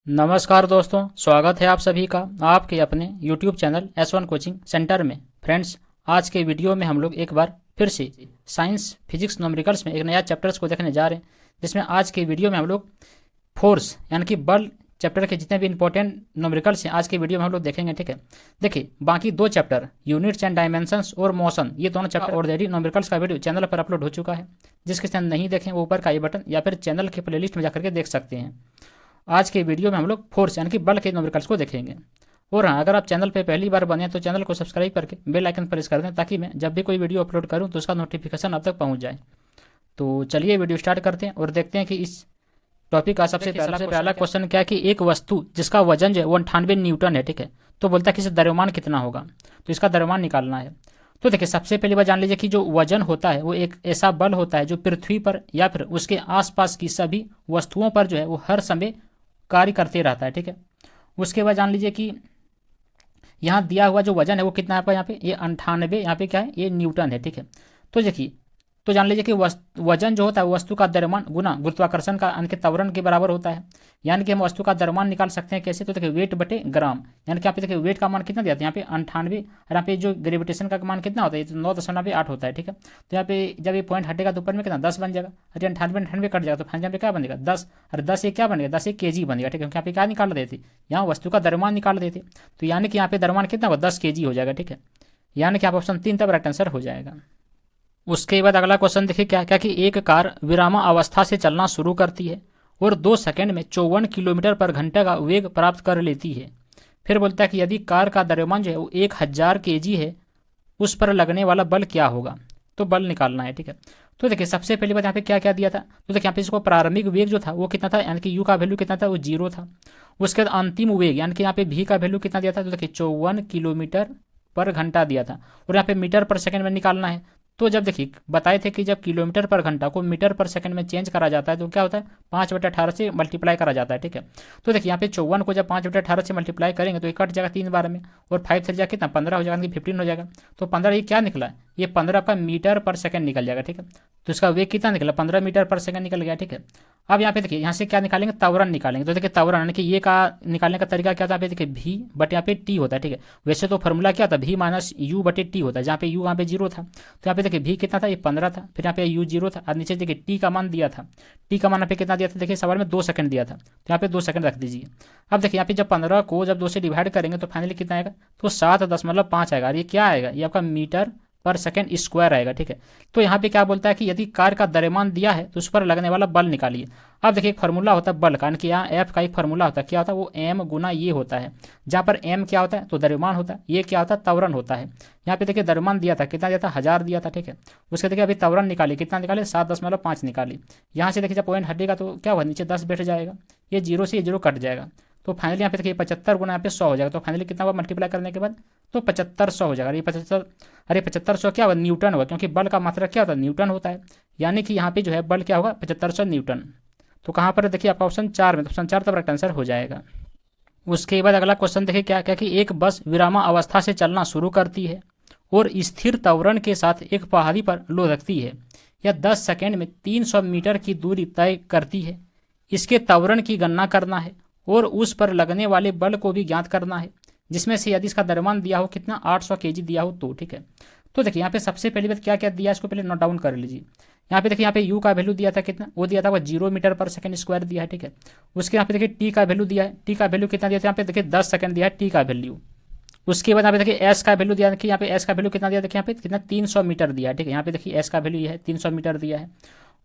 नमस्कार दोस्तों, स्वागत है आप सभी का आपके अपने YouTube channel S1 coaching centre में। फ्रेंड्स, आज के वीडियो में हम लोग एक बार फिर से साइंस फिजिक्स न्यूमेरिकल्स में एक नया चैप्टर्स को देखने जा रहे हैं, जिसमें आज के वीडियो में हम लोग फोर्स यानी कि बल चैप्टर के जितने भी इंपॉर्टेंट न्यूमेरिकल्स हैं आज के वीडियो में हम लोग देखेंगे। ठीक है, देखिए बाकी दो चैप्टर यूनिट्स एंड डायमेंशंस और मोशन, ये दोनों चैप्टर ऑलरेडी न्यूमेरिकल्स का वीडियो चैनल पर अपलोड हो चुका है। जिसके चैनल नहीं देखें वो ऊपर का आई बटन या फिर चैनल के प्लेलिस्ट में जाकर के देख सकते हैं। आज के वीडियो में हम लोग फोर्स यानी कि बल के न्यूमेरिकल्स को देखेंगे। और हाँ, अगर आप चैनल पे पहली बार बने तो चैनल को सब्सक्राइब करके बेल आइकन प्रेस कर दें, ताकि मैं जब भी कोई वीडियो अपलोड करूँ तो उसका नोटिफिकेशन आप तक पहुँच जाए। तो चलिए वीडियो स्टार्ट करते हैं और देखते हैं कि इस टॉपिक का सबसे पहला क्वेश्चन क्या है कि एक वस्तु जिसका वजन जो है वो 98 न्यूटन है। ठीक है, तो बोलता है कि इसका द्रव्यमान कितना होगा, तो इसका द्रव्यमान निकालना है। तो देखिए सबसे पहली बात जान लीजिए कि जो वजन होता है वो एक ऐसा बल होता है जो पृथ्वी पर या फिर उसके आसपास की सभी वस्तुओं पर जो है वो हर समय कार्य करते रहता है। ठीक है, उसके बाद जान लीजिए कि यहाँ दिया हुआ जो वजन है वो कितना है, यहाँ पे ये 98, यहाँ पे क्या है, ये न्यूटन है। ठीक है, तो देखिए तो जान लीजिए कि वजन जो होता है वस्तु का द्रव्यमान गुना गुरुत्वाकर्षण का यानी कि त्वरण के बराबर होता है। यानी कि हम वस्तु का द्रव्यमान निकाल सकते हैं कैसे, तो देखिए वेट बटे ग्राम, यानी कि यहाँ पे देखिए वेट का मान कितना दिया था, यहाँ पे 98 और यहाँ पे जो ग्रेविटेशन का मान कितना होता है, तो 9.8 होता है। ठीक है, तो यहाँ पे जब ये पॉइंट हटेगा तो ऊपर में कितना 10 बन जाएगा, अरे 98 कट जाएगा तो फाइनल यहाँ पे क्या बनेगा 10, और 10 ये क्या बनेगा 10 एक केजी बनेगा। ठीक है, क्योंकि यहाँ पे क्या निकाल रहे थे, यहाँ वस्तु का द्रव्यमान निकाल रहे थे, तो यानी कि यहाँ पे द्रव्यमान कितना होगा 10 केजी हो जाएगा। ठीक है, यानी कि आप ऑप्शन 3 तब राइट आंसर हो जाएगा। उसके बाद अगला क्वेश्चन देखिए क्या क्या कि एक कार विरामावस्था से चलना शुरू करती है और 2 सेकंड में 54 किलोमीटर पर घंटे का वेग प्राप्त कर लेती है। फिर बोलता है कि यदि कार का द्रव्यमान जो है वो 1000 केजी है, उस पर लगने वाला बल क्या होगा, तो बल निकालना है। ठीक है, तो देखिए सबसे पहली बात यहाँ पे क्या क्या दिया था, तो देखिए यहाँ पे इसको प्रारंभिक वेग जो था वो कितना था, यानी कि यू का वैल्यू कितना था, वो 0 था। उसके बाद अंतिम वेग यानी कि यहाँ पे भी का वैल्यू कितना दिया था, तो देखिए 54 किलोमीटर पर घंटा दिया था, और यहाँ पे मीटर पर सेकंड में निकालना है। तो जब देखिए बताए थे कि जब किलोमीटर पर घंटा को मीटर पर सेकंड में चेंज करा जाता है तो क्या होता है 5/18 से मल्टीप्लाई करा जाता है। ठीक है, तो देखिए यहाँ पे 54 को जब 5/18 से मल्टीप्लाई करेंगे तो ये कट जाएगा 3 बार में, और 5 से जाकर कितना 15 हो जाएगा, 15 हो जाएगा। तो 15 ये क्या निकला, ये 15 आपका मीटर पर सेकंड निकल जाएगा। ठीक है, तो इसका वेग कितना निकला 15 मीटर पर सेकंड निकल गया। ठीक है, अब यहाँ पे देखिए यहाँ से क्या निकालेंगे, त्वरण निकालेंगे। तो देखिए त्वरण यानी कि ये का निकालने का तरीका क्या था, यहाँ पे देखिए भी बट यहाँ पे टी होता है। ठीक है, वैसे तो फॉर्मूला क्या था, भी माइनस यू बटे टी होता है, जहाँ पे यू यहाँ पे 0 था, तो यहाँ पे देखिए भी कितना था, ये 15 था, फिर यहाँ पे यू 0 था, और नीचे देखिए टी का मान दिया था, टी का मान यहाँ पे कितना दिया था, देखिए सवाल में 2 सेकंड दिया था, तो यहाँ पे 2 सेकंड रख दीजिए। अब देखिए यहाँ पे जब 15 को जब 2 से डिवाइड करेंगे तो फाइनली कितना आएगा, तो 7.5 आएगा, और ये क्या आएगा, ये आपका मीटर पर सेकंड स्क्वायर आएगा। ठीक है, तो यहाँ पे क्या बोलता है कि यदि कार का द्रव्यमान दिया है तो उस पर लगने वाला बल निकालिए। अब देखिए एक फार्मूला होता है बल का, यानी कि यहाँ एफ का एक फार्मूला होता है, क्या होता है वो एम गुना ये होता है, जहाँ पर एम क्या होता है तो द्रव्यमान होता है, ये क्या होता है त्वरण होता है। यहाँ पे देखिए द्रव्यमान दिया था कितना दिया था 1000 दिया था। ठीक है, उसके देखिए अभी त्वरण निकाली कितना निकाले 7.5 निकाली। यहाँ से देखिए जब पॉइंट हटेगा तो क्या होगा नीचे 10 बैठ जाएगा, ये 0 से ये 0 कट जाएगा, तो फाइनली यहाँ पे देखिए 75 गुना यहाँ पे 100 हो जाएगा, तो फाइनली कितना हुआ मल्टीप्लाई करने के बाद तो 7500 हो जाएगा। ये 75, अरे 7500 क्या हुआ न्यूटन होगा, क्योंकि बल का मात्रा क्या होता है न्यूटन होता है, यानी कि यहाँ पे जो है बल क्या होगा 7500 न्यूटन। तो कहाँ पर देखिए आपका ऑप्शन 4 में, तो ऑप्शन 4 तब राइट आंसर हो जाएगा। उसके बाद अगला क्वेश्चन देखिए क्या क्या कि एक बस विरामावस्था से चलना शुरू करती है और स्थिर त्वरण के साथ एक पहाड़ी पर लुढ़कती है। यह 10 सेकंड में 300 मीटर की दूरी तय करती है। इसके त्वरण की गणना करना है और उस पर लगने वाले बल को भी ज्ञात करना है, जिसमें से यदि इसका द्रव्यमान दिया हो कितना 800 केजी दिया हो तो। ठीक है, तो देखिए यहाँ पे सबसे पहली बात क्या क्या दिया इसको पहले नोट डाउन कर लीजिए। यहाँ पे देखिए यहाँ पे यू का वैल्यू दिया था कितना, वो दिया था वो 0 मीटर पर सेकंड स्क्वायर दिया है। ठीक है, उसके यहाँ पे देखिए टी का वैल्यू दिया है, टी का वैल्यू कितना दिया था यहाँ पे देखिए 10 सेकंड दिया है टी का वैल्यू। उसके बाद यहाँ पे देखिए एस का वैल्यू दिया, देखिए यहाँ पे एस का वैल्यू कितना दिया, देखिए यहाँ पे कितना 300 मीटर दिया है। ठीक है, यहाँ पे देखिए एस का वैल्यू ये है 300 मीटर दिया है।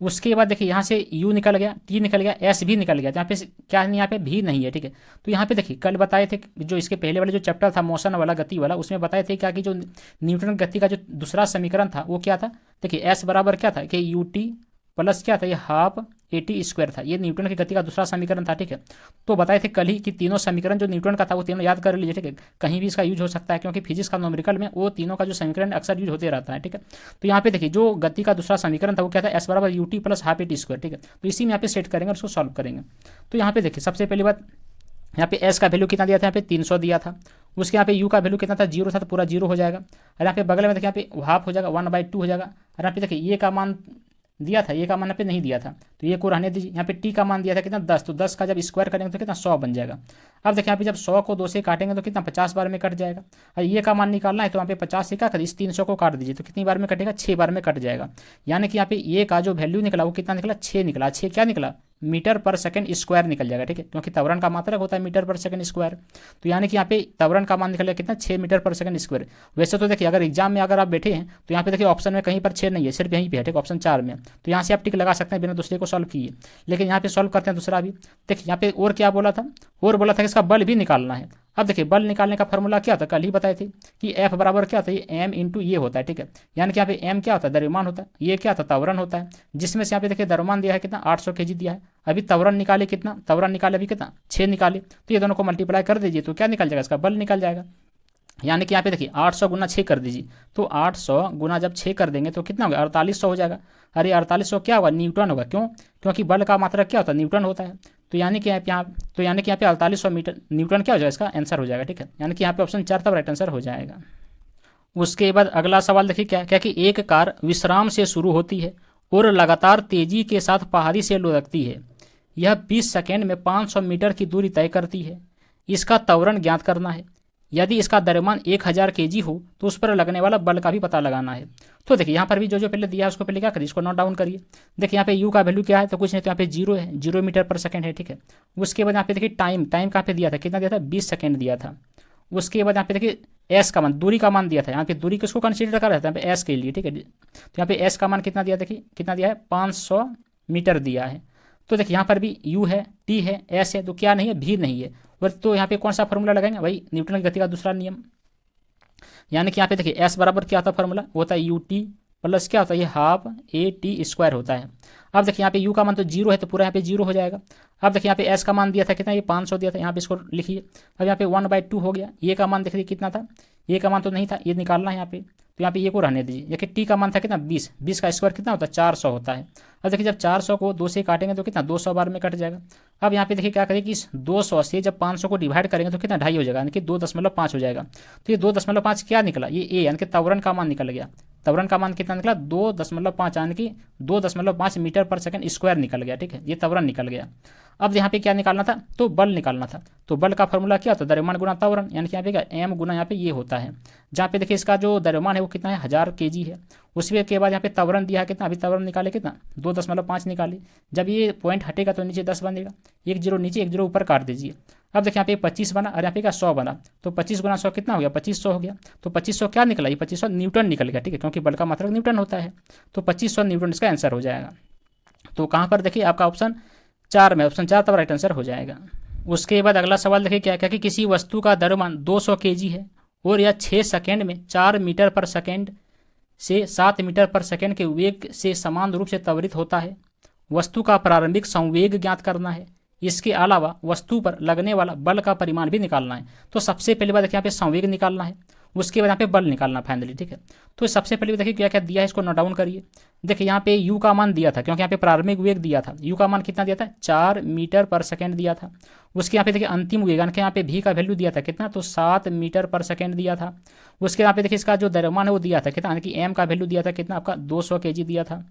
उसके बाद देखिए यहाँ से यू निकल गया, टी निकल गया, एस भी निकल गया, यहाँ पे क्या नहीं, यहाँ पे भी नहीं है। ठीक है, तो यहाँ पे देखिए कल बताए थे जो इसके पहले वाले जो चैप्टर था मोशन वाला गति वाला, उसमें बताए थे क्या कि जो न्यूटन गति का जो दूसरा समीकरण था वो क्या था, देखिए एस बराबर क्या था कि यू टी प्लस क्या था ये हाफ एटी स्क्वायर था, ये न्यूटन की गति का दूसरा समीकरण था। ठीक है, तो बताए थे कल ही कि तीनों समीकरण जो न्यूटन का था वो तीनों याद कर लीजिए। ठीक है, कहीं भी इसका यूज हो सकता है, क्योंकि फिजिक्स का न्यूमेरिकल में वो तीनों का जो समीकरण अक्सर यूज होते रहता है। ठीक है, तो यहाँ पे देखिए जो गति का दूसरा समीकरण था वो क्या था एस बराबर U T plus half eighty square. ठीक है, तो इसी में यहाँ पे सेट करेंगे और उसको सॉल्व करेंगे। तो यहाँ पे देखिए सबसे पहली बात यहाँ पे एस का वैल्यू कितना दिया था, यहाँ पे 300 दिया था। उसके यहाँ पे यू का वैल्यू कितना था 0 था, तो पूरा 0 हो जाएगा, और यहाँ पे बगल में देखिए यहाँ पे हाफ हो जाएगा 1/2 हो जाएगा, और यहाँ पे देखिए ये का मान दिया था, ए का मान यहाँ पे नहीं दिया था, तो ये को रहने दीजिए। यहाँ पे टी का मान दिया था कितना 10, तो 10 का जब स्क्वायर करेंगे तो कितना 100 बन जाएगा। अब देखिए यहाँ पे जब 100 को 2 से काटेंगे तो कितना 50 बार में कट जाएगा। और ये का मान निकालना है तो यहाँ पे 50 से क्या करिए, इस 300 को काट दीजिए तो कितनी बार में कटेगा, 6 बार में कट जाएगा। यानी कि यहाँ पे ये का जो वैल्यू निकला वो कितना निकला, 6 निकला। 6 क्या निकला, मीटर पर सेकंड स्क्वायर निकल जाएगा, ठीक है, क्योंकि त्वरण का मात्रक होता है मीटर पर सेकंड स्क्वायर। तो यानी कि यहाँ पे त्वरण का मान निकलेगा कितना, 6 मीटर पर सेकंड स्क्वायर। वैसे तो देखिए अगर एग्जाम में अगर आप बैठे हैं तो यहाँ पे देखिए ऑप्शन में कहीं पर 6 नहीं है, सिर्फ यहीं पे है, ठीक, ऑप्शन 4 में। तो यहाँ से आप टिक लगा सकते हैं बिना दूसरे को सॉल्व किए। लेकिन यहाँ पे सॉल्व करते हैं दूसरा भी। देखिए यहाँ पे और क्या बोला था, और बोला था कि इसका बल भी निकालना है। अब देखिए बल निकालने का फॉर्मूला क्या था, कल ही बताए थे कि F बराबर क्या था, ये एम इंटू ये होता है, ठीक है। यानी कि यहाँ पे एम क्या होता है, द्रव्यमान होता है, ये क्या था, त्वरण होता है, जिसमें से यहाँ पे देखिए द्रव्यमान दिया है कितना 800 kg दिया है। अभी त्वरण निकाले कितना, त्वरण निकाले अभी कितना 6 निकाले, तो ये दोनों को मल्टीप्लाई कर दीजिए तो क्या निकल जाएगा, इसका बल निकल जाएगा। यानी कि यहाँ पे देखिए 800 गुना 6 कर दीजिए, तो 800 गुना जब 6 कर देंगे तो कितना होगा, 4800 हो जाएगा। अरे 4800 क्या होगा, न्यूटन होगा, क्यों, क्योंकि बल का मात्रक क्या होता है, न्यूटन होता है। तो यानी कि यहाँ पे 4800 मीटर न्यूटन क्या हो जाएगा, इसका आंसर हो जाएगा, ठीक है। यानी कि यहाँ पे ऑप्शन 4 तब राइट आंसर हो जाएगा। उसके बाद अगला सवाल देखिए क्या कि एक कार विश्राम से शुरू होती है और लगातार तेजी के साथ पहाड़ी से लुढ़कती है। यह 20 सेकेंड में 500 मीटर की दूरी तय करती है। इसका त्वरण ज्ञात करना है। यदि इसका द्रव्यमान 1000 kg हो तो उस पर लगने वाला बल का भी पता लगाना है। तो देखिए यहाँ पर भी जो पहले दिया है उसको पहले क्या करिए, इसको नोट डाउन करिए। देखिए यहाँ पे यू का वैल्यू क्या है, तो कुछ नहीं, तो यहाँ पे 0 है, 0 मीटर पर सेकंड है, ठीक है। उसके बाद यहाँ पे देखिए टाइम कहाँ पे दिया था, कितना दिया था, 20 सेकेंड दिया था। उसके बाद यहाँ पे देखिए एस का मान, दूरी का मान दिया था, यहाँ पे दूरी किसको कंसीडर कर रहा था, यहाँ पे एस के लिए, ठीक है। तो यहाँ पे एस का मान कितना दिया, देखिए कितना दिया है, 500 मीटर दिया है। तो देखिए यहाँ पर भी यू है, टी है, एस है, तो क्या नहीं है, भी नहीं है। और तो यहाँ पे कौन सा फॉर्मूला लगाएंगे भाई, न्यूटन की गति का दूसरा नियम। यानी कि यहाँ पे देखिए एस बराबर क्या होता है, फॉर्मूला होता है यू टी प्लस क्या होता है, ये हाफ ए टी स्क्वायर होता है। अब देखिए यहाँ पे यू का मान तो 0 है, तो पूरा यहाँ पे 0 हो जाएगा। अब देखिए यहाँ पे एस का मान दिया था कितना, ये 500 दिया था, यहाँ पे इसको लिखिए। अब यहाँ पे 1/2 हो गया। ये का मान देखिए कितना था, ये का मान तो नहीं था, ये निकालना है यहाँ पे, तो यहाँ पे ये को रहने दीजिए। देखिए टी का मान था कितना 20, 20 का स्क्वायर कितना होता है, 400 होता है। अब देखिए जब 400 को 2 से काटेंगे तो कितना 200 बार में कट जाएगा। अब यहाँ पे देखिए क्या करें कि इस 200 से जब 500 को डिवाइड करेंगे तो कितना 2.5 हो जाएगा, यानी कि 2.5 हो जाएगा। तो ये 2.5 क्या निकला, ये ए यानी कि त्वरण का मान निकल गया। त्वरण का मान कितना निकला, 2.5 यानी कि 2.5 मीटर पर सेकंड स्क्वायर निकल गया, ठीक है, ये त्वरण निकल गया। अब यहाँ पे क्या निकालना था, तो बल निकालना था। तो बल का फॉर्मूला क्या होता है, द्रव्यमान गुना त्वरण, यानी कि यहाँ पे क्या एम गुना यहाँ पे ये होता है। जहाँ पे देखिए इसका जो द्रव्यमान है वो कितना है, 1000 kg है। उसी के बाद यहाँ पे त्वरण दिया है कितना, अभी त्वरण निकाले कितना 2.5 निकाले। जब ये पॉइंट हटेगा तो नीचे 10 बनेगा, 1 0 नीचे 1 0 ऊपर काट दीजिए। अब देखिए यहाँ पे 25 बना और यहाँ पे क्या 100 बना, तो 25 गुना 100 कितना हो गया, 2500 हो गया। तो 2500 क्या निकला, ये 2500 न्यूटन निकल गया, ठीक है, क्योंकि बल का मात्रक न्यूटन होता है। तो 2500 न्यूटन इसका आंसर हो जाएगा। तो कहाँ पर देखिए आपका ऑप्शन 4 में, ऑप्शन 4 तब राइट आंसर हो जाएगा। उसके बाद अगला सवाल देखिए क्या कि किसी वस्तु का द्रव्यमान 200 kg है और यह 6 सेकेंड में 4 मीटर पर सेकेंड से 7 मीटर पर सेकेंड के वेग से समान रूप से त्वरित होता है। वस्तु का प्रारंभिक संवेग ज्ञात करना है। इसके अलावा वस्तु पर लगने वाला बल का परिमाण भी निकालना है। तो सबसे पहली बात देखिए यहाँ पे संवेग निकालना है, उसके बाद यहाँ पे बल निकालना फाइनली, ठीक है। तो सबसे पहले देखिए क्या क्या दिया है, इसको नोट डाउन करिए। देखिए यहाँ पे यू का मान दिया था, क्योंकि यहाँ पे प्रारंभिक वेग दिया था, यू का मान कितना दिया था, 4 मीटर पर सेकेंड दिया था। उसके यहाँ पे देखिए अंतिम वेग, यानी कि यहाँ पे भी का वैल्यू दिया था कितना, तो 7 मीटर पर सेकेंड दिया था। उसके यहाँ पे देखिए इसका जो द्रव्यमान है वो दिया था कितना, यानी कि एम का वैल्यू दिया था कितना, आपका 200 kg दिया था।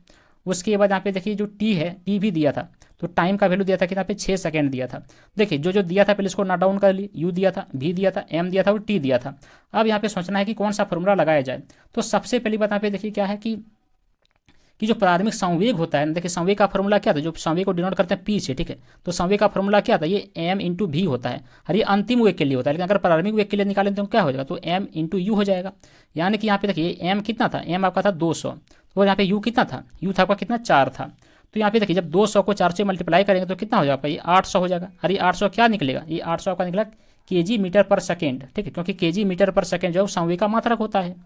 उसके बाद यहाँ पे देखिए जो टी है, टी भी दिया था, तो टाइम का वैल्यू दिया था कितना, पे 6 सेकंड दिया था। देखिए जो दिया था पहले इसको नोट डाउन कर लिए, यू दिया था, भी दिया था, एम दिया था और टी दिया था। अब यहाँ पे सोचना है कि कौन सा फॉर्मूला लगाया जाए। तो सबसे पहली बात यहाँ पे देखिए क्या है कि जो प्रारंभिक संवेग होता है, देखिए संवेग का फॉर्मूला क्या था, जो संवेग को डिनोट करते हैं पी से, ठीक है। तो संवेग का फॉर्मूला क्या था, ये एम इंटू भी होता है, और ये अंतिम वेग के लिए होता है। लेकिन अगर प्रारंभिक वेग के लिए निकालें तो क्या हो जाएगा, तो एम इंटू यू हो जाएगा। यानी कि यहाँ पे देखिए एम कितना था, एम आपका था 200, तो यहाँ पे यू कितना था, यू था आपका कितना 4 था। तो यहाँ पे देखिए जब 200 को 4 से मल्टीप्लाई करेंगे तो कितना हो जाएगा आपका, ये 800 हो जाएगा। अरे 800 क्या निकलेगा, ये 800 आपका निकला kg मीटर पर सेकेंड, ठीक है, क्योंकि kg मीटर पर सेकेंड जो संवेग का मात्रक होता है।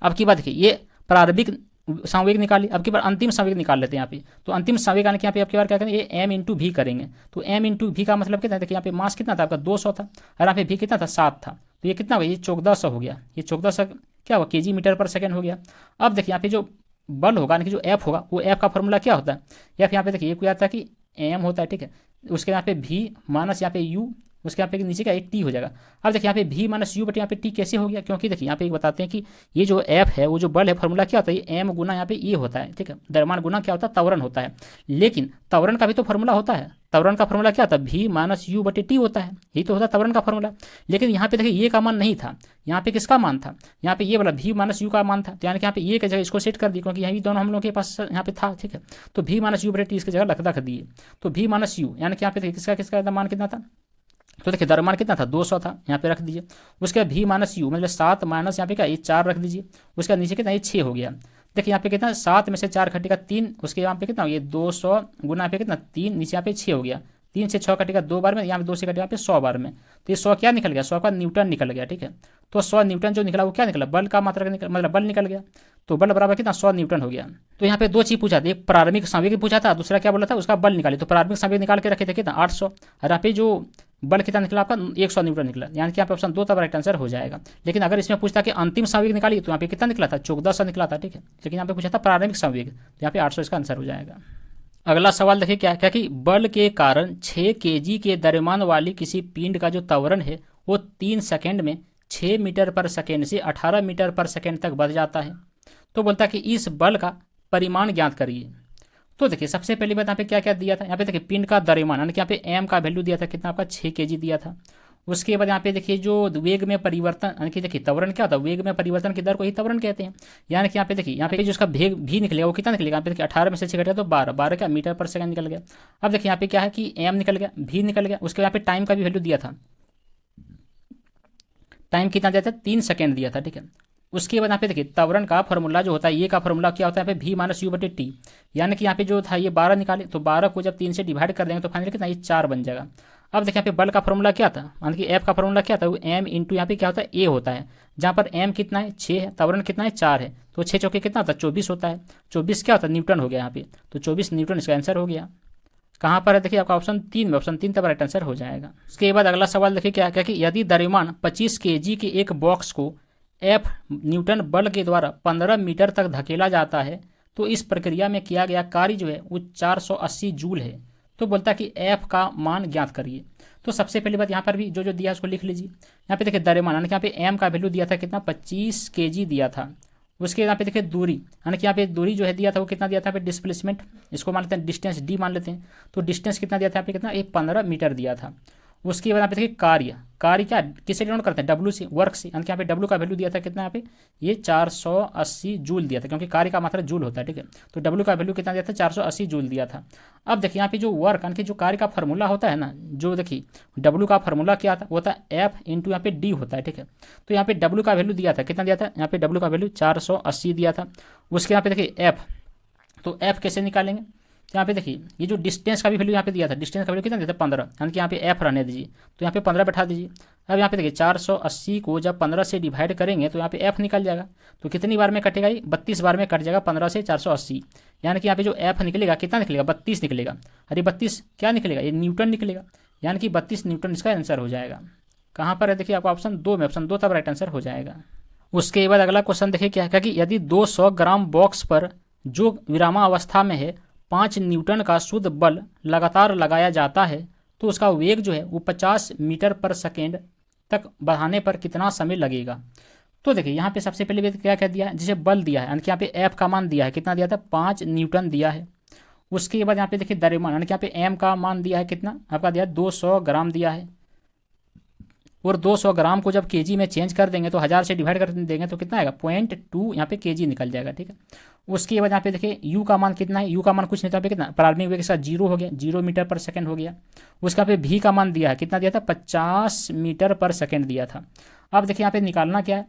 अब की बात देखिए ये प्रारंभिक संवेग निकाली, अब की बार अंतिम संवेग निकाल लेते हैं यहाँ पे। तो अंतिम संवेग आने के यहाँ पे आपकी बार क्या करेंगे, ये एम इंटू भी करेंगे। तो एम इंटू भी का मतलब कितना, देखिए यहाँ पे मास कितना था आपका 200 था, और यहाँ पे भी कितना था 7 था, तो ये कितना हो गया, ये 1400 हो गया। ये 1400 क्या हुआ, kg मीटर पर सेकेंड हो गया। अब देखिए यहाँ पे जो बल होगा, यानी कि जो एफ होगा, वो एफ का फॉर्मूला क्या होता है, एफ यहाँ पे देखिए ये आता है कि एम होता है, ठीक है। उसके यहाँ पे भी माइनस यहाँ पे यू उसके यहाँ पे नीचे का एक टी हो जाएगा। अब देखिए यहाँ पे v माइनस यू बटे यहाँ पे टी कैसे हो गया, क्योंकि देखिए यहाँ पे एक बताते हैं कि ये जो एफ है वो जो बल है फॉर्मूला क्या होता है, ये एम गुना यहाँ पे ये होता है, ठीक है, द्रव्यमान गुना क्या होता है, त्वरण होता है। लेकिन त्वरण का भी तो फॉर्मूला होता है, त्वरण का फॉर्मूला क्या होता है, v माइनस यू बटे टी होता है, यही तो होता है त्वरण का फॉर्मूला। लेकिन यहाँ पे देखिए ये का मान नहीं था, यहाँ पे किसका मान था, यहाँ पे ये वाला v माइनस यू का मान था, तो यानी कि यहाँ पे ये की जगह इसको सेट कर दिया, क्योंकि यहाँ भी दोनों हम लोग के पास यहाँ पे था, ठीक है। तो v माइनस यू बटे टी इसकी जगह रख दिए। तो v माइनस यू यानी कि यहाँ पे किसका किसका मान कितना था, तो देखिए द्रव्यमान कितना था 200 था, यहाँ पे रख दीजिए। उसके बाद v माइनस यू मतलब 7 माइनस यहाँ पे क्या ये 4 रख दीजिए। उसके बाद नीचे कितना ये 6 हो गया। देखिए यहाँ पे कितना 7 में से 4 घटेगा 3, उसके यहाँ पे कितना ये 200 गुना यहाँ पे कितना 3, नीचे यहाँ पे 6 हो गया। 3 से 6 कटेगा 2 बार में, यहाँ पे 2 से कटेगा यहाँ पे 100 बार में। तो ये 100 क्या निकल गया, 100 का न्यूटन निकल गया, ठीक है। तो 100 न्यूटन जो निकला वो क्या निकला, बल का मात्रा मतलब बल निकल गया। तो बल बराबर कितना 100 न्यूटन हो गया। तो यहाँ पे दो चीज पूछा था, एक प्रारंभिक संवेग पूछा था, दूसरा क्या बोला था उसका बल निकाले। तो प्रारंभिक संवेग निकाल के रखे थे कितना 800, और यहाँ पे जो बल कितना निकला आपका 100 न्यूटन निकला, यानी कि यहाँ पे ऑप्शन 2 तब राइट आंसर हो जाएगा। लेकिन अगर इसमें पूछता कि अंतिम संवेग निकालिए तो यहाँ पे कितना निकला था 1400 निकला था, ठीक है। लेकिन यहाँ पे पूछा था प्रारंभिक संवेग, तो यहाँ पे 800 इसका आंसर हो जाएगा। अगला सवाल देखिए क्या क्या कि बल के कारण 6 kg के द्रव्यमान वाली किसी पिंड का जो त्वरण है वो 3 सेकेंड में 6 मीटर पर सेकेंड से 18 मीटर पर सेकेंड तक बढ़ जाता है। तो बोलता है कि इस बल का परिमाण ज्ञात करिए। तो देखिए सबसे पहली बात यहाँ पे क्या क्या दिया था, यहाँ पे देखिए पिंड का द्रव्यमान यानी कि यहाँ पे एम का वैल्यू दिया था कितना आपका 6 kg दिया था। उसके बाद यहाँ पे देखिए जो वेग में परिवर्तन यानी कि देखिए त्वरण क्या होता है, वेग में परिवर्तन की दर को ही त्वरण कहते हैं। यानी कि यहाँ पे देखिए यहाँ पे जो उसका वेग भी निकलेगा वो कितना निकलेगा, यहाँ पे देखिए 18 में से 6 घटेगा तो 12 क्या मीटर पर सेकंड निकल गया। अब देखिए यहाँ पे क्या है कि एम निकल गया, भी निकल गया। उसके यहाँ पे टाइम का भी वैल्यू दिया था, टाइम कितना दिया था 3 सेकेंड दिया था, ठीक है। उसके बाद यहाँ पे देखिए त्वरण का फॉर्मूला जो होता है, ये का फॉर्मूला क्या होता है यहाँ पे v माइनस यू बटे टी, यानी कि यहाँ पे जो था ये 12 निकाले, तो 12 को जब 3 से डिवाइड कर देंगे तो फाइनली कितना ये 4 बन जाएगा। अब देखिए यहाँ पे बल का फॉर्मूला क्या था, यानी कि एफ का फॉर्मूला क्या था, वो एम इंटू यहाँ पे क्या होता है ए होता है, जहाँ पर एम कितना है 6 है, त्वरण कितना है 4 है, तो 6 चौके कितना होता है 24 होता है। 24 क्या होता है न्यूटन हो गया यहाँ पे, तो 24 न्यूटन इसका आंसर हो गया। कहाँ पर है देखिए आपका ऑप्शन 3 में, ऑप्शन 3 तब राइट आंसर हो जाएगा। उसके बाद अगला सवाल देखिए क्या क्या कि यदि द्रव्यमान 25 kg के एक बॉक्स को F न्यूटन बल के द्वारा 15 मीटर तक धकेला जाता है तो इस प्रक्रिया में किया गया कार्य जो है वो 480 जूल है। तो बोलता है कि F का मान ज्ञात करिए। तो सबसे पहली बात यहाँ पर भी जो जो दिया उसको लिख लीजिए। यहाँ पे देखिए द्रव्यमान यानी कि यहाँ पे M का वैल्यू दिया था कितना 25 kg दिया था। उसके यहाँ पे देखिए दूरी यानी कि यहाँ पे दूरी जो है दिया था वो कितना दिया था यहाँ पे डिस्प्लेसमेंट, इसको मान लेते हैं डिस्टेंस डी मान लेते हैं। तो डिस्टेंस कितना दिया था यहाँ पे कितना 15 मीटर दिया था। उसके बाद यहाँ पे देखिए कार्य क्या किससे डिनोट करते हैं डब्ल्यू से, वर्क से, यानी कि यहाँ पे डब्ल्यू का वैल्यू दिया था कितना यहाँ पे ये 480 जूल दिया था, क्योंकि कार्य का मात्रा जूल होता है, ठीक है। तो डब्ल्यू का वैल्यू कितना दिया था 480 जूल दिया था। अब देखिए यहाँ पे जो वर्क यानी कि जो कार्य का फॉर्मूला होता है ना, जो देखिए डब्ल्यू का फॉर्मूला क्या था वो होता है एफ इंटू यहाँ पे डी होता है, ठीक है। तो यहाँ पे डब्ल्यू का वैल्यू दिया था कितना दिया था, यहाँ पे डब्ल्यू का वैल्यू 480 दिया था। उसके यहाँ पे देखिए एफ, तो एफ कैसे निकालेंगे, यहाँ पे देखिए ये जो डिस्टेंस का भी वैल्यू यहाँ पे दिया था, डिस्टेंस का वैल्यू कितना दिया था 15, यानी कि यहाँ पे एफ रहने दीजिए, तो यहाँ पे 15 बैठा दीजिए। अब यहाँ पे देखिए 480 को जब 15 से डिवाइड करेंगे तो यहाँ पे एफ निकल जाएगा। तो कितनी बार में कटेगा ये 32 बार में कट जाएगा 15 से 480, यानी कि यहाँ पे जो एफ निकलेगा कितना निकलेगा 32 निकलेगा। अरे 32 क्या निकलेगा ये न्यूटन निकलेगा, यानी कि 32 न्यूटन इसका आंसर हो जाएगा। कहाँ पर है देखिए आपका ऑप्शन 2 में, ऑप्शन 2 तब राइट आंसर हो जाएगा। उसके बाद अगला क्वेश्चन देखिए क्या है कि यदि 200 ग्राम बॉक्स पर जो विरामावस्था में है 5 न्यूटन का शुद्ध बल लगातार लगाया जाता है तो उसका वेग जो है वो 50 मीटर पर सेकेंड तक बढ़ाने पर कितना समय लगेगा। तो देखिए यहाँ पे सबसे पहले बात क्या क्या दिया है, जिसे बल दिया है यानी कि यहाँ पे एफ का मान दिया है कितना दिया था 5 न्यूटन दिया है। उसके बाद यहाँ पे देखिए द्रव्यमान यानी कि यहाँ पे एम का मान दिया है कितना आपका दिया है 200 ग्राम दिया है, और 200 ग्राम को जब केजी में चेंज कर देंगे तो 1000 से डिवाइड कर देंगे तो कितना आएगा 0.2 यहाँ पे केजी निकल जाएगा, ठीक है। उसके बाद यहाँ पे देखिए यू का मान कितना है, यू का मान कुछ नहीं था, कितना प्रारंभिक वेग के साथ 0 हो गया, 0 मीटर पर सेकंड हो गया। उसका पे भी का मान दिया है कितना दिया था 50 मीटर पर सेकंड दिया था। अब देखिए यहाँ पे निकालना क्या है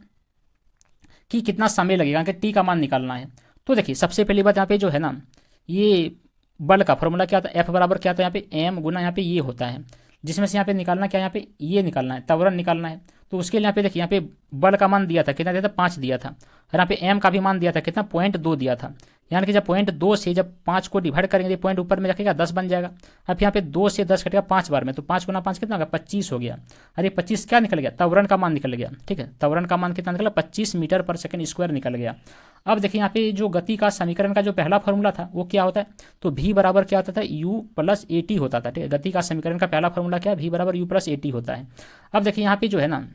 कि कितना समय लगेगा कि टी का मान निकालना है। तो देखिए सबसे पहली बात यहाँ पे जो है ना ये बल का फॉर्मूला क्या होता है, एफ बराबर क्या होता है यहाँ पे एम गुना यहाँ पे ये होता है, जिसमें से यहाँ पे निकालना क्या है, यहाँ पे ये निकालना है त्वरण निकालना है। तो उसके लिए यहाँ पे देखिए यहाँ पे बल का मान दिया था कितना दिया था 5 दिया था, और यहाँ पे एम का भी मान दिया था कितना 0.2 दिया था, यानी कि जब 0.2 से जब 5 को डिवाइड करेंगे पॉइंट ऊपर में रखेगा 10 बन जाएगा। अब यहाँ पे 2 से 10 कटेगा 5 बार में, तो 5 गुना 5 कितना होगा 25 हो गया। अरे 25 क्या निकल गया त्वरण का मान निकल गया, ठीक है। त्वरण का मान कितना निकला 25 मीटर पर सेकंड स्क्वायर निकल गया। अब देखिए यहाँ पे जो गति का समीकरण का जो पहला फॉर्मूला था वो क्या होता है, तो v बराबर क्या होता था, u प्लस ए टी होता था। ठीक है, गति का समीकरण का पहला फॉर्मूला क्या है, v बराबर u प्लस ए टी होता है। अब देखिए यहाँ पे जो है ना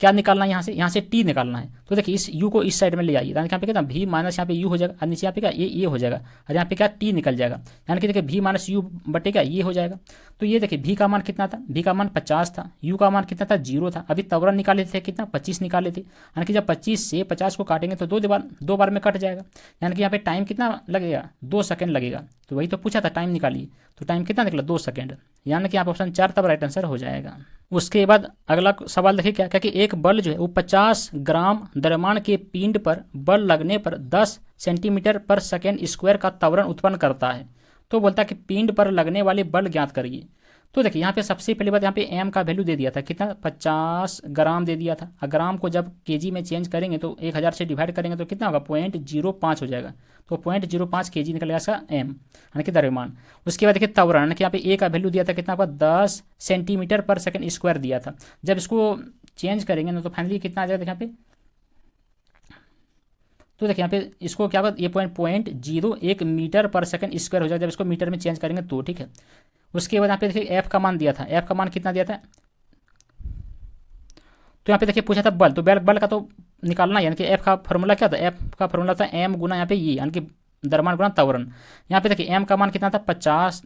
क्या निकालना है, यहाँ से t निकालना है। तो देखिए इस u को इस साइड में ले आइए, यानी यहाँ पे क्या v माइनस यहाँ पे u हो जाएगा, और नीचे यहाँ पे क्या ये हो जाएगा, और यहाँ पे क्या t निकल जाएगा, यानी कि देखिए v माइनस u बटे क्या ये हो जाएगा। तो ये देखिए v का मान कितना था, v का मान 50 था, u का मान कितना था 0 था। अभी त्वरण निकाले थे कितना 25 निकाले थे, यानी कि जब 25 से 50 को काटेंगे तो दो बार में कट जाएगा, यानी कि यहाँ पे टाइम कितना लगेगा 2 सेकंड लगेगा। तो वही तो पूछा था टाइम निकालिए, तो टाइम कितना निकला 2 सेकंड, यानी कि यहाँ पे ऑप्शन 4 तब राइट आंसर हो जाएगा। उसके बाद अगला सवाल देखिए क्या क्या कि एक बल जो है वो 50 ग्राम द्रव्यमान के पिंड पर बल लगने पर 10 सेंटीमीटर पर सेकेंड स्क्वायर का त्वरण उत्पन्न करता है। तो बोलता है कि पिंड पर लगने वाले बल ज्ञात करिए। तो देखिए यहाँ पे सबसे पहली बात यहाँ पे एम का वैल्यू दे दिया था कितना 50 ग्राम दे दिया था, और ग्राम को जब केजी में चेंज करेंगे तो 1000 से डिवाइड करेंगे तो कितना होगा 0.05 हो जाएगा। तो 0.05 केजी निकलेगा इसका एम यानी कि द्रव्यमान। उसके बाद देखिए त्वरण यानी कि यहाँ पे ए का वैल्यू दिया था कितना होगा 10 सेंटीमीटर पर सेकेंड स्क्वायर दिया था। जब इसको चेंज करेंगे ना तो फाइनली कितना आ जाएगा यहाँ पे, तो देखिए यहाँ पे इसको क्या होगा ये 0.01 मीटर पर सेकंड स्क्वायर हो जाएगा जब इसको मीटर में चेंज करेंगे तो। ठीक है, उसके बाद यहाँ पे देखिए एफ का मान दिया था, एफ का मान कितना दिया था, तो यहाँ पे देखिए पूछा था बल, तो बल का तो निकालना है, यानी कि एफ का फॉर्मूला क्या था, एफ का फॉर्मूला था एम गुना यहाँ पे ये यानी कि द्रव्यमान गुना त्वरण। यहाँ पे देखिए एम का मान कितना था 50,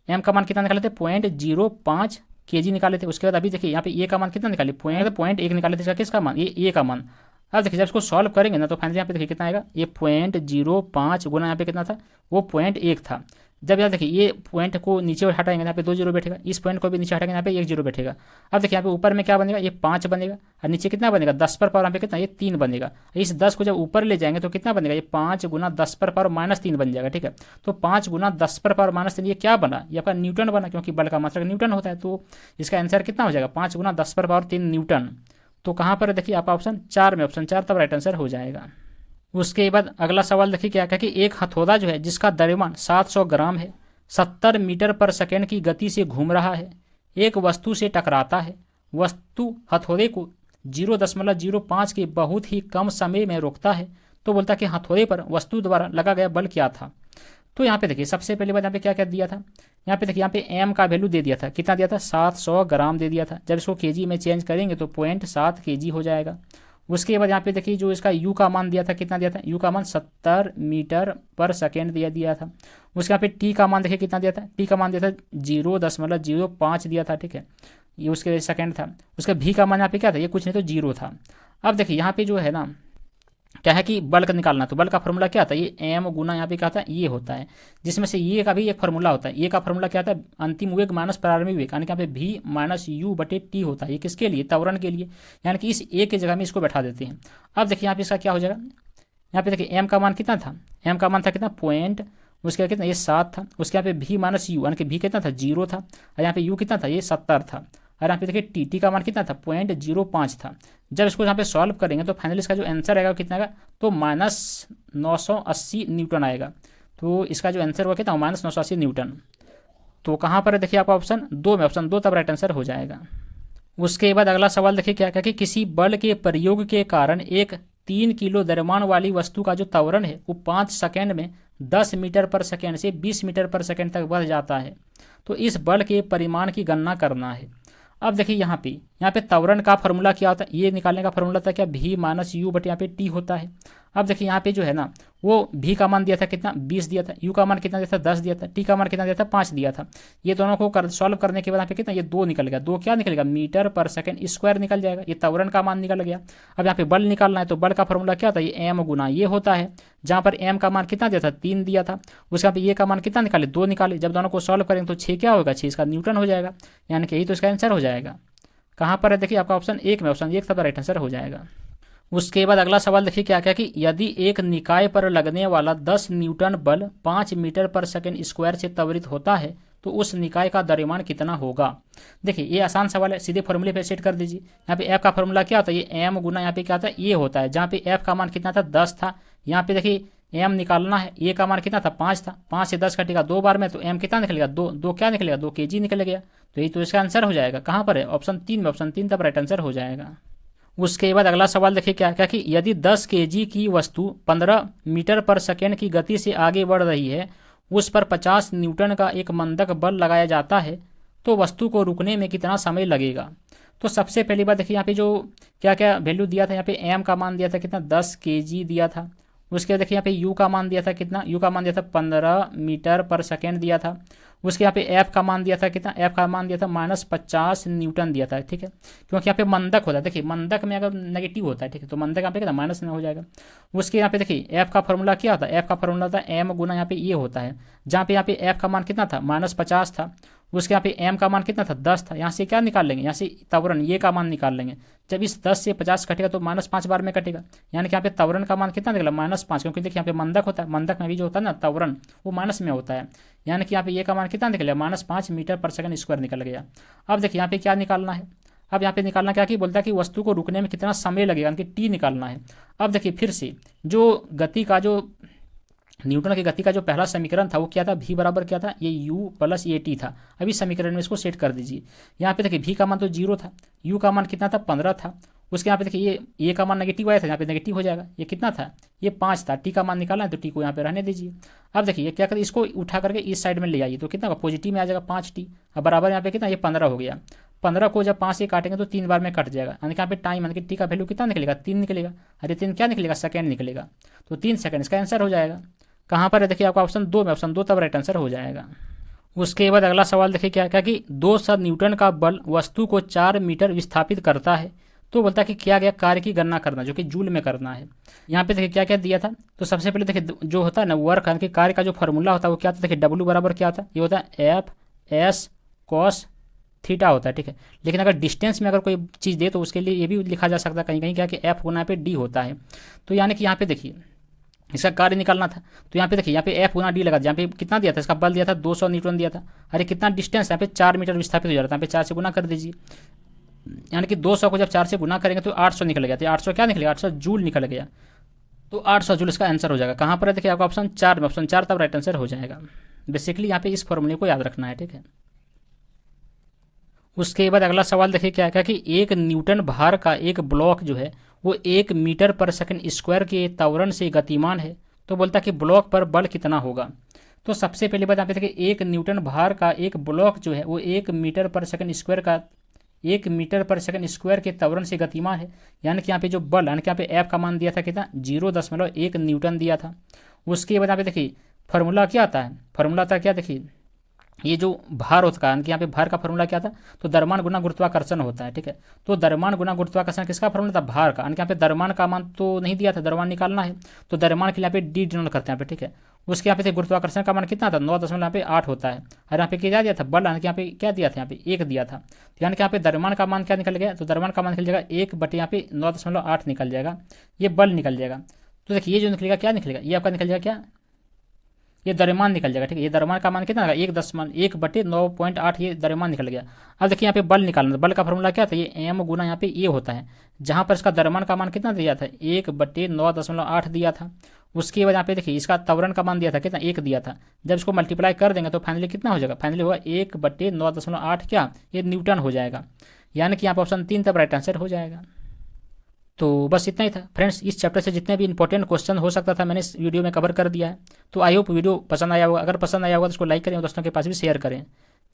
एम का मान कितना निकाले थे 0.05 केजी निकाले थे। उसके बाद अभी देखिए यहाँ पे ए का मान कितना निकाले 0.1 निकाले थे, इसका किसका मान ये ए का मान। अब देखिए जब इसको सॉल्व करेंगे ना तो फाइनली यहाँ पे देखिए कितना आएगा ये 0.05 गुना यहाँ पे कितना था वो 0.1 था। जब यार देखिए ये पॉइंट को नीचे हटाएंगे यहाँ पे 2 जीरो बैठेगा, इस पॉइंट को भी नीचे हटाएंगे यहाँ पे 1 जीरो बैठेगा। अब देखिए यहाँ पे ऊपर में क्या बनेगा ये 5 बनेगा, और नीचे कितना बनेगा 10 पर पावर यहाँ पे कितना ये 3 बनेगा। इस 10 को जब ऊपर ले जाएंगे तो कितना बनेगा ये 5 गुना 10 पर पावर -3 बन जाएगा। ठीक है, तो 5 गुना 10 पर पावर -3 ये क्या बना, ये आपका न्यूटन बना, क्योंकि बल का मात्रक न्यूटन होता है। तो इसका आंसर कितना हो जाएगा 5 गुना 10 पर पावर 3 न्यूटन। तो कहाँ पर देखिए आपका ऑप्शन 4 में, ऑप्शन 4 तब राइट आंसर हो जाएगा। उसके बाद अगला सवाल देखिए क्या कि एक हथौड़ा जो है जिसका द्रव्यमान 700 ग्राम है 70 मीटर पर सेकेंड की गति से घूम रहा है, एक वस्तु से टकराता है, वस्तु हथौड़े को 0.05 के बहुत ही कम समय में रोकता है। तो बोलता है कि हथौड़े पर वस्तु द्वारा लगा गया बल क्या था। तो यहाँ पे देखिए सबसे पहली बात यहाँ पे क्या क्या दिया था, यहाँ पे देखिए यहाँ पे एम का वैल्यू दे दिया था, कितना दिया था 700 ग्राम दे दिया था। जब इसको केजी में चेंज करेंगे तो 0.7 केजी हो जाएगा। उसके बाद यहाँ पे देखिए जो इसका यू का मान दिया था कितना दिया था, यू का मान 70 मीटर पर सेकेंड दिया था। उसके यहाँ पे टी का मान देखिए कितना दिया था, टी का मान दिया था 0.05 दिया था। ठीक है, ये उसके सेकेंड था। उसका भी का मान यहाँ पे क्या था, ये कुछ नहीं तो 0 था। अब देखिए यहाँ पे जो है ना क्या है कि बल का निकालना, तो बल का फॉर्मूला क्या था ये एम गुना यहाँ पे क्या था ये होता है, जिसमें से ये का भी एक फॉर्मूला होता है। ये का फॉर्मूला क्या था अंतिम वेग माइनस प्रारंभिक वेग, यानी कि यहाँ पे भी माइनस यू बटे टी होता है। ये किसके लिए त्वरण के लिए, यानी कि इस ए की जगह में इसको बैठा देते हैं। अब देखिए यहाँ पे इसका क्या हो जाएगा, यहाँ पे देखिए एम का मान कितना था, एम का मान था कितना पॉइंट, उसके कितना ये 7 था। उसके यहाँ पे भी माइनस यू यानी कि भी कितना था 0 था, और यहाँ पे यू कितना था ये 70 था, और यहाँ पे देखिए टी का मान कितना था 0.05 था। जब इसको यहाँ पे सॉल्व करेंगे तो फाइनली इसका जो आंसर आएगा कितना आएगा तो -980 न्यूटन आएगा। तो इसका जो आंसर हुआ कितना -980 न्यूटन। तो कहाँ पर देखिए आपका ऑप्शन 2 में, ऑप्शन 2 तब राइट आंसर हो जाएगा। उसके बाद अगला सवाल देखिए क्या क्या कि किसी बल के प्रयोग के कारण एक 3 किलो द्रव्यमान वाली वस्तु का जो त्वरण है वो 5 सेकेंड में 10 मीटर पर सेकेंड से 20 मीटर पर सेकेंड तक बढ़ जाता है। तो इस बल के परिमाण की गणना करना है। अब देखिए यहाँ पे त्वरण का फॉर्मूला क्या होता है, ये निकालने का फॉर्मूला था क्या भी माइनस यू बटे यहाँ पे टी होता है। अब देखिए यहाँ पे जो है ना वो भी का मान दिया था कितना 20 दिया था, यू का मान कितना दिया था 10 दिया था, टी का मान कितना दिया था 5 दिया था। ये दोनों को सॉल्व करने के बाद यहाँ पे कितना ये 2 निकल गया, 2 क्या निकलेगा मीटर पर सेकंड स्क्वायर निकल जाएगा, ये त्वरण का मान निकल गया। अब यहाँ पे बल निकालना है तो बल का फॉर्मूला क्या था ये एम गुना ये होता है, जहाँ पर एम का मान कितना दिया था 3 दिया था। उसके यहाँ पे ये का मान कितना निकाले 2 निकाले, जब दोनों को सॉल्व करेंगे तो 6 क्या होगा 6 इसका न्यूटन हो जाएगा, यानी कि यही तो इसका आंसर हो जाएगा। कहाँ पर है देखिए आपका ऑप्शन 1 में, ऑप्शन 1 तब राइट आंसर हो जाएगा। उसके बाद अगला सवाल देखिए क्या क्या कि यदि एक निकाय पर लगने वाला 10 न्यूटन बल 5 मीटर पर सेकंड स्क्वायर से त्वरित होता है तो उस निकाय का द्रव्यमान कितना होगा। देखिए ये आसान सवाल है, सीधे फॉर्मूले पे सेट कर दीजिए। यहाँ पे एफ का फॉर्मूला क्या होता है ये एम गुना यहाँ पे क्या होता है ये होता है, जहाँ पे एफ का मान कितना था 10 था। यहाँ पे देखिए एम निकालना है, ए का मान कितना था 5 था, 5 से 10 कटेगा 2 बार में तो एम कितना निकलेगा 2 क्या निकलेगा 2 केजी निकल गया। तो यही तो इसका आंसर हो जाएगा। कहाँ पर है ऑप्शन 3 में, ऑप्शन 3 तब राइट आंसर हो जाएगा। उसके बाद अगला सवाल देखिए क्या क्या कि यदि 10 केजी की वस्तु 15 मीटर पर सेकेंड की गति से आगे बढ़ रही है, उस पर 50 न्यूटन का एक मंदक बल लगाया जाता है, तो वस्तु को रुकने में कितना समय लगेगा। तो सबसे पहली बात देखिए यहाँ पे जो क्या क्या वैल्यू दिया था, यहाँ पे एम का मान दिया था कितना 10 केजी दिया था। उसके बाद देखिए यहाँ पे यू का मान दिया था कितना, यू का मान दिया था 15 मीटर पर सेकेंड दिया था। उसके यहाँ पे एफ का मान दिया था कितना, एफ का मान दिया था -50 न्यूटन दिया था, ठीक है। क्योंकि यहाँ पे मंदक होता है, देखिए मंदक में अगर नेगेटिव होता है, ठीक है, तो मंदक यहाँ पे क्या माइनस में हो जाएगा। उसके यहाँ पे देखिए एफ का फॉर्मूला क्या होता है, एफ का फॉर्मूला था एम गुना यहाँ पे ये होता है, जहाँ पे यहाँ पे एफ का मान कितना था -50 था। उसके यहाँ पे एम का मान कितना था 10 था। यहाँ से क्या निकाल लेंगे, यहाँ से त्वरण ये का मान निकाल लेंगे। जब इस 10 से 50 कटेगा तो -5 बार में कटेगा, यानी कि यहाँ पे त्वरण का मान कितना निकला -5, क्योंकि देखिए यहाँ पे मंदक होता है, मंदक में भी जो होता है ना त्वरण वो माइनस में होता है, यानी कि यहाँ पे ये का मान कितना निकलेगा -5 मीटर पर सेकंड स्क्वायर निकल गया। अब देखिए यहाँ पे क्या निकालना है, अब यहाँ पे निकालना क्या कि बोलता है कि वस्तु को रुकने में कितना समय लगेगा, यानी कि टी निकालना है। अब देखिए फिर से जो गति का जो न्यूटन की गति का जो पहला समीकरण था वो क्या था, v बराबर क्या था, ये u प्लस ये t था। अभी समीकरण में इसको सेट कर दीजिए। यहाँ पे देखिए v का मान तो 0 था, u का मान कितना था 15 था। उसके यहाँ पे देखिए ये का मान नेगेटिव आया था, यहाँ पे नेगेटिव हो जाएगा। ये कितना था, ये 5 था। t का मान निकालना है तो t को यहाँ पे रहने दीजिए। अब देखिए ये क्या करें, इसको उठा करके इस साइड में ले आइए तो कितना होगा, पॉजिटिव में आ जाएगा 5t। अब बराबर यहाँ पे कितना, ये 15 हो गया। 15 को जब 5 से काटेंगे तो 3 बार में कट जाएगा, यानी कि यहाँ पे टाइम यानी कि टी का वैल्यू कितना निकलेगा, 3 निकलेगा। अरे 3 क्या निकलेगा, सेकेंड निकलेगा, तो 3 सेकेंड इसका आंसर हो जाएगा। कहाँ पर है, देखिए आपका ऑप्शन 2 में, ऑप्शन 2 तब राइट आंसर हो जाएगा। उसके बाद अगला सवाल देखिए क्या क्या कि 200 न्यूटन का बल वस्तु को 4 मीटर विस्थापित करता है, तो बोलता है कि किया गया कार्य की गणना करना, जो कि जूल में करना है। यहाँ पे देखिए क्या क्या दिया था, तो सबसे पहले देखिए जो होता है ना वर्क यानी कि कार्य का जो फॉर्मूला होता है वो क्या था, देखिए डब्ल्यू बराबर क्या था, ये होता है एफ एस कॉस थीटा होता है, ठीक है। लेकिन अगर डिस्टेंस में अगर कोई चीज़ दे तो उसके लिए ये भी लिखा जा सकता है कहीं कहीं क्या कि एफ गुना पे डी होता है। तो यानी कि यहाँ पे देखिए इसका कार्य निकालना था, तो यहाँ पे देखिए यहाँ पे एफ गुना डी लगा, यहाँ पे कितना दिया था, इसका बल दिया था 200 न्यूटन दिया था। अरे कितना डिस्टेंस यहाँ पे 4 मीटर विस्थापित हो जा रहा था, यहाँ पे 4 से गुना कर दीजिए, यानी कि 200 को जब 4 से गुना करेंगे तो 800 निकल गया। तो 800 क्या निकलेगा, 800 जूल निकल गया, तो 800 जूल इसका आंसर हो जाएगा। कहाँ पर है, देखिए आपका ऑप्शन 4 में, ऑप्शन 4 तब राइट आंसर हो जाएगा। बेसिकली यहाँ पे इस फॉर्मूले को याद रखना है, ठीक है। उसके बाद अगला सवाल देखिए क्या क्या कि 1 न्यूटन भार का एक ब्लॉक जो है वो 1 मीटर पर सेकंड स्क्वायर के त्वरण से गतिमान है, तो बोलता है कि ब्लॉक पर बल कितना होगा। तो सबसे पहली बात यहाँ पे देखिए 1 न्यूटन भार का एक ब्लॉक जो है वो 1 मीटर पर सेकंड स्क्वायर का 1 मीटर पर सेकंड स्क्वायर के त्वरण से गतिमान है, यानी कि यहाँ पे जो बल यानी कि यहाँ पे एफ का मान दिया था कितना 0.1 न्यूटन दिया था। उसके बाद यहाँ पे देखिए फॉर्मूला क्या आता है, फॉर्मूला था क्या, देखिए ये जो भार होता है यानी कि यहाँ पे भार का फॉर्मूला क्या था, तो द्रव्यमान गुना गुरुत्वाकर्षण होता है, ठीक है। तो द्रव्यमान गुना गुरुत्वाकर्षण किसका फॉर्मूला था, भार का, यानी कि यहाँ पे द्रव्यमान का मान तो नहीं दिया था, द्रव्यमान निकालना है तो द्रव्यमान के लिए यहाँ पे डी डिनोट करते हैं यहाँ पे, ठीक है। उसके यहाँ पे गुरुत्वाकर्षण का मान कितना था 9.8 होता है, और यहाँ पे क्या दिया था बल, यानी कि यहाँ पे क्या दिया था, यहाँ पे 1 दिया था, तो यानी कि यहाँ पे द्रव्यमान का मान क्या निकल गया, तो द्रव्यमान का मान निकल जाएगा 1 बटे यहाँ पे 9.8 निकल जाएगा, ये बल निकल जाएगा। तो देखिए ये जो निकलेगा क्या निकलेगा, ये आपका निकल जाएगा क्या, ये द्रव्यमान निकल जाएगा, ठीक है। ये द्रव्यमान का मान कितना 1 बटे 9.8 ये द्रव्यमान निकल गया। अब देखिए यहाँ पे बल निकालना, बल का फॉर्मूला क्या था, ये एम गुना यहाँ पे ये होता है, जहाँ पर इसका द्रव्यमान का मान कितना दिया था 1 बटे 9.8 दिया था। उसके बाद यहाँ पे देखिए इसका त्वरण का मान दिया था कितना 1 दिया था, जब इसको मल्टीप्लाई कर देंगे तो फाइनली कितना हो जाएगा, फाइनली होगा 1 बटे 9.8 क्या ये न्यूटन हो जाएगा, यानी कि यहाँ पर ऑप्शन 3 तब राइट आंसर हो जाएगा। तो बस इतना ही था फ्रेंड्स, इस चैप्टर से जितने भी इंपॉर्टेंट क्वेश्चन हो सकता था मैंने इस वीडियो में कवर कर दिया है। तो आई होप वीडियो पसंद आया होगा, अगर पसंद आया होगा तो उसको लाइक करें और दोस्तों के पास भी शेयर करें।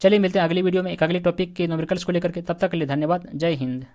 चलिए मिलते हैं अगली वीडियो में एक अगले टॉपिक के न्यूमेरिकल्स को लेकर के, तब तक के लिए धन्यवाद, जय हिंद।